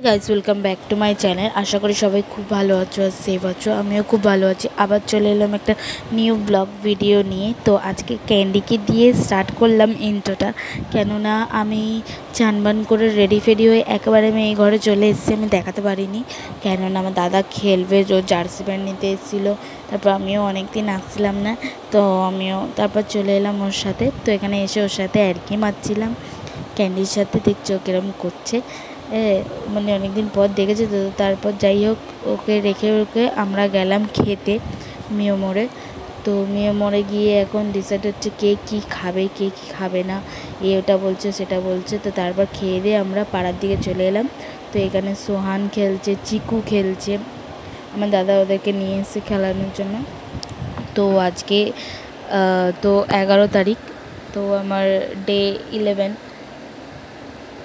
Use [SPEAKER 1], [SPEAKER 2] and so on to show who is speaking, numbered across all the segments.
[SPEAKER 1] Guys welcome back to my channel. আশা করি সবাই খুব ভালো আছো আর সেফ আছো। আমিও খুব ভালো আছি। আবার চলে এলাম একটা নিউ ব্লগ ভিডিও নিয়ে। তো আজকে ক্যান্ডিকে দিয়ে স্টার্ট করলাম ইন্ট্রোটা, কেননা আমি চানবান করে রেডি ফেডি হয়ে একেবারে আমি এই ঘরে চলে এসেছি। আমি দেখাতে পারিনি, কেননা আমার দাদা খেলবে, জার্সি প্যান্ট নিতে এসেছিলো। তারপর আমিও অনেক দিন আসছিলাম না, তো আমিও তারপর চলে এলাম ওর সাথে। তো এখানে এসে ওর সাথে আর কি মারছিলাম ক্যান্ডির সাথে। দেখছো কিরম করছে, মানে অনেকদিন পর দেখেছে তো। তারপর যাই হোক, ওকে রেখে আমরা গেলাম খেতে মিও মোড়ে। তো মিও মোড়ে গিয়ে এখন ডিসাইড হচ্ছে কে কী খাবে কে কী খাবে না, ওটা বলছে সেটা বলছে। তো তারপর খেয়ে দিয়ে আমরা পাড়ার দিকে চলে এলাম। তো এখানে সোহান খেলছে, চিকু খেলছে, আমার দাদা ওদেরকে নিয়ে এসে খেলানোর জন্য। তো আজকে তো 11 তারিখ, তো আমার ডে 11।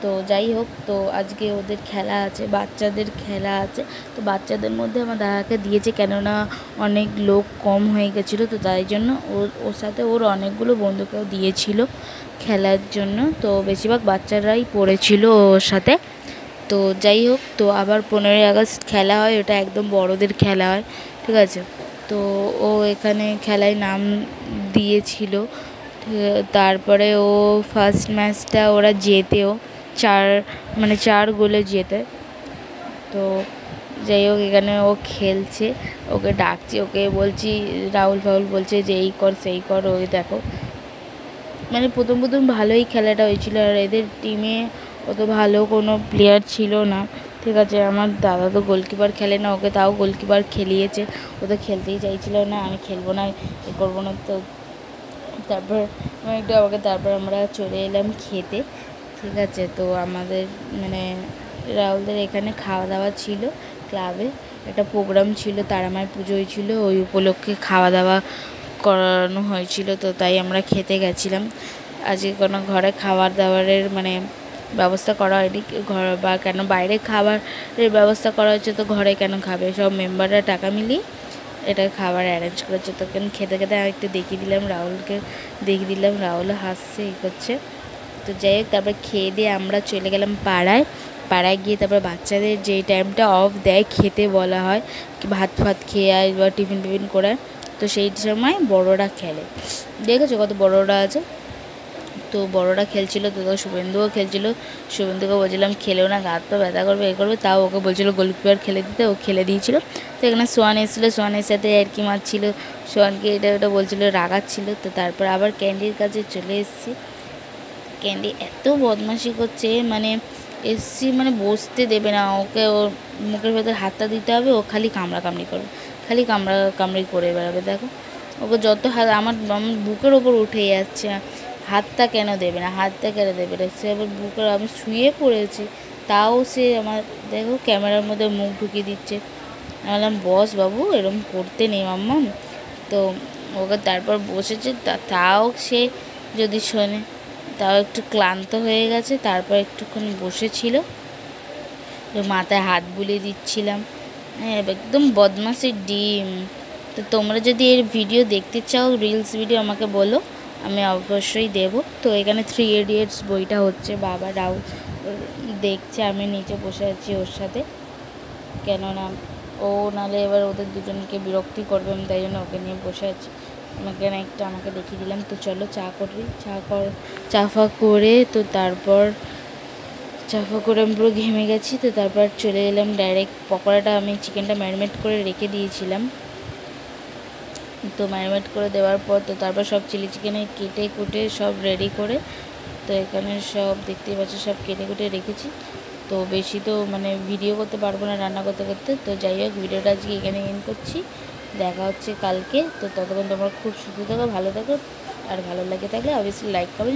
[SPEAKER 1] তো যাই হোক, তো আজকে ওদের খেলা আছে, বাচ্চাদের খেলা আছে। তো বাচ্চাদের মধ্যে আমার দাদাকে দিয়েছে, কেননা অনেক লোক কম হয়ে গেছিলো, তো তাই জন্য ওর সাথে ওর অনেকগুলো বন্ধুকেও দিয়েছিল খেলার জন্য। তো বেশিরভাগ বাচ্চারাই পড়েছিল ওর সাথে। তো যাই হোক, তো আবার 15ই আগস্ট খেলা হয়, ওটা একদম বড়দের খেলা হয়, ঠিক আছে। তো ও এখানে খেলায় নাম দিয়েছিল। তারপরে ও ফার্স্ট ম্যাচটা ওরা জেতেও 4 গোলে জেতে। তো যাই হোক, এখানে ও খেলছে, ওকে ডাকছি, ওকে বলছি রাহুল ফাহুল বলছে যে এই কর সেই কর। ওই দেখো, মানে প্রথম ভালোই খেলাটা হয়েছিল, আর এদের টিমে অত ভালো কোনো প্লেয়ার ছিল না, ঠিক আছে। আমার দাদা তো গোলকিপার খেলে না, ওকে তাও গোলকিপার খেলিয়েছে। ও তো খেলতেই চাইছিল না, আমি খেলবো না, এ করবো না। তো তারপর তারপর আমরা চলে এলাম খেতে, ঠিক আছে। তো আমাদের মানে রাহুলদের এখানে খাওয়া দাওয়া ছিল, ক্লাবে একটা প্রোগ্রাম ছিল, তারামায়ের পুজো হয়েছিল, ওই উপলক্ষে খাওয়া দাওয়া করানো হয়েছিল। তো তাই আমরা খেতে গেছিলাম। আজকে কোনো ঘরে খাবার দাবারের মানে ব্যবস্থা করা হয়নি, ঘর বা কেন বাইরে খাবারের ব্যবস্থা করা হয়েছে, তো ঘরে কেন খাবে, সব মেম্বাররা টাকা মিলিয়ে এটা খাবার অ্যারেঞ্জ করেছে। তো কেন খেতে খেতে একটু দেখিয়ে দিলাম রাহুলও হাসছে, করছে। তো যাই হোক, তারপর খেয়ে দিয়ে আমরা চলে গেলাম পাড়ায় গিয়ে তারপর বাচ্চাদের যেই টাইমটা অফ দেয় খেতে বলা হয়, ভাত খেয়ে আয় বা টিফিন করে, তো সেই সময় বড়রা খেলে। দেখেছো কত বড়রা আছে। তো বড়রা খেলছিল, তো শুভেন্দুও খেলছিল। শুভেন্দুকে বলছিলাম খেলেও না, গা তো ব্যথা করবে এ করবে, তাও ওকে বলছিলো গোলকিপার খেলে দিতে, ও খেলে দিয়েছিল। তো এখানে সোহান এসেছিলো, সোহানের সাথে আর কি মারছিল, সোহানকে এটা ওটা বলছিলো, রাগাচ্ছিল। তো তারপর আবার ক্যান্ডির কাছে চলে এসেছি। ক্যান্ডি এত বদমাশি করছে, মানে এসছি মানে বসতে দেবে না, ওকে ওর মুখের ভেতর হাতটা দিতে হবে, ও খালি কামড়াকামড়ি করবে, খালি কামড়ি করে বেড়াবে। দেখো, ওকে যত হাত আমার বুকের ওপর উঠে যাচ্ছে, হাতটা কেন দেবে না, সে আবার বুকের, আমি শুয়ে পড়েছি তাও সে আমার, দেখো ক্যামেরার মধ্যে মুখ ঢুকিয়ে দিচ্ছে। আমি বললাম বস বাবু, এরকম করতে নেই মাম্মাম। তো ওকে তারপর বসেছে, তাও সে যদি শোনে, তাও একটু ক্লান্ত হয়ে গেছে। তারপর একটুখানি বসেছিল, মাথায় হাত বুলিয়ে দিচ্ছিলাম, হ্যাঁ একদম বদমাসের ডিম। তো তোমরা যদি এর ভিডিও দেখতে চাও, রিলস ভিডিও, আমাকে বলো, আমি অবশ্যই দেব। তো এখানে 3 ইডিয়টস বইটা হচ্ছে, বাবা রাহুল দেখছে, আমি নিচে বসে আছি ওর সাথে, কেননা ও নাহলে এবার ওদের দুজনকে বিরক্তি করবে, আমি তাই জন্য ওকে নিয়ে বসে আছি। আমাকে দেখিয়ে দিলাম। তো চলো চা ফা করে, তো তারপর আমি পুরো ঘেমে গেছি। তো তারপর চলে এলাম ডাইরেক্ট পকোড়াটা, আমি চিকেনটা ম্যারিনেট করে রেখে দিয়েছিলাম। তো ম্যারিনেট করে দেওয়ার পর তো তারপর সব চিলি চিকেনে কেটে কুটে সব রেডি করে, তো এখানে সব দেখতেই পাচ্ছি সব কেটে কুটে রেখেছি। তো বেশি তো মানে ভিডিও করতে পারবো না রান্না করতে করতে। তো যাই হোক, ভিডিওটা আজকে এখানে এন্ড করছি, দেখা হচ্ছে কালকে। তো ততক্ষণ তোমরা খুব সুস্থ থাকো, ভালো থাকো, আর ভালো লাগে থাকলে অবশ্যই লাইক করবে।